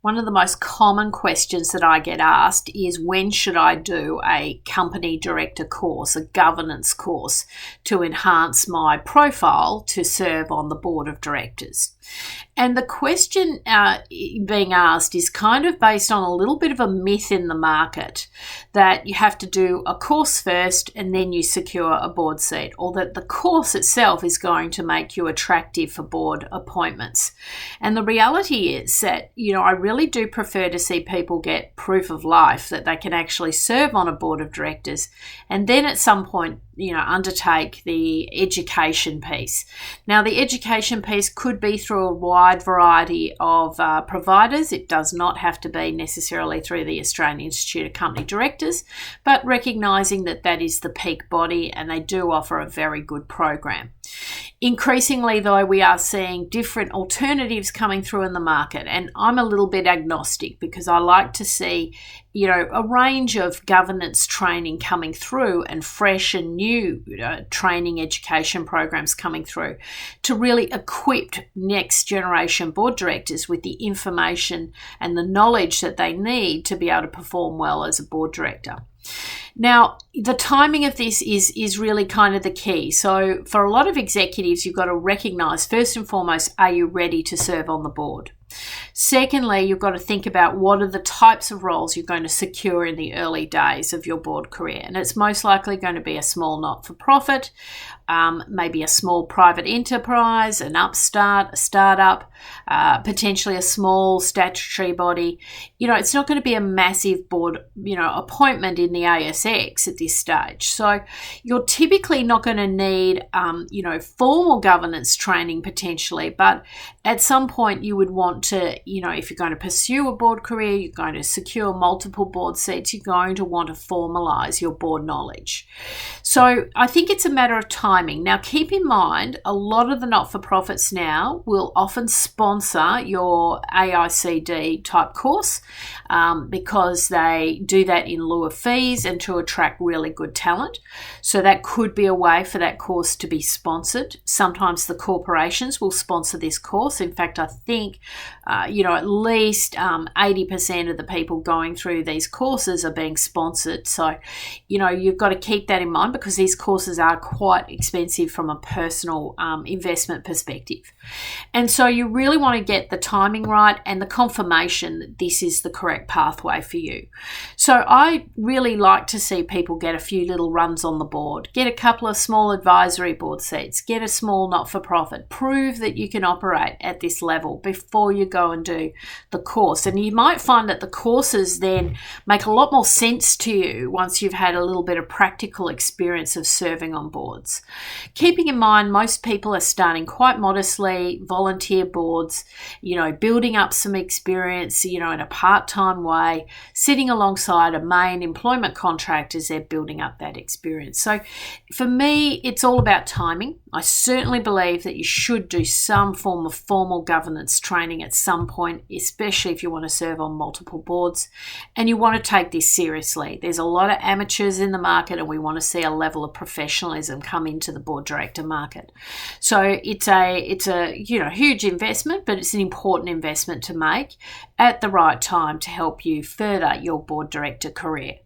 One of the most common questions that I get asked is, when should I do a company director course, a governance course, to enhance my profile to serve on the board of directors? And the question being asked is kind of based on a little bit of a myth in the market that you have to do a course first and then you secure a board seat, or that the course itself is going to make you attractive for board appointments. And the reality is that, I really do prefer to see people get proof of life that they can actually serve on a board of directors, and then at some point, undertake the education piece. Now, the education piece could be through a wide variety of providers. It does not have to be necessarily through the Australian Institute of Company Directors, but recognising that that is the peak body and they do offer a very good program. Increasingly, though, we are seeing different alternatives coming through in the market, and I'm a little bit agnostic because I like to see a range of governance training coming through and fresh and new training education programs coming through to really equip next generation board directors with the information and the knowledge that they need to be able to perform well as a board director. Now, the timing of this is really kind of the key. So for a lot of executives, you've got to recognise, first and foremost, are you ready to serve on the board? Secondly, you've got to think about what are the types of roles you're going to secure in the early days of your board career. And it's most likely going to be a small not-for-profit, maybe a small private enterprise, an upstart, a startup, potentially a small statutory body. It's not going to be a massive board, appointment in the ASX at this stage. So you're typically not going to need, formal governance training potentially, but at some point you would want to, if you're going to pursue a board career, you're going to secure multiple board seats, you're going to want to formalize your board knowledge. So I think it's a matter of timing. Now, keep in mind, a lot of the not-for-profits now will often sponsor your AICD type course because they do that in lieu of fees and to attract really good talent. So that could be a way for that course to be sponsored. Sometimes the corporations will sponsor this course. In fact, I think, at least 80% of the people going through these courses are being sponsored. So, you've got to keep that in mind because these courses are quite expensive from a personal investment perspective. And so you really want to get the timing right and the confirmation that this is the correct pathway for you. So I really like to see people get a few little runs on the board, get a couple of small advisory board seats, get a small not-for-profit, prove that you can operate at this level before you go and do the course. And you might find that the courses then make a lot more sense to you once you've had a little bit of practical experience of serving on boards. Keeping in mind, most people are starting quite modestly, volunteer boards, building up some experience, in a part-time way, sitting alongside a main employment contract as they're building up that experience. So for me, it's all about timing. I certainly believe that you should do some form of formal governance training at some point, especially if you want to serve on multiple boards and you want to take this seriously. There's a lot of amateurs in the market and we want to see a level of professionalism come into the board director market. So it's a huge investment, but it's an important investment to make at the right time to help you further your board director career.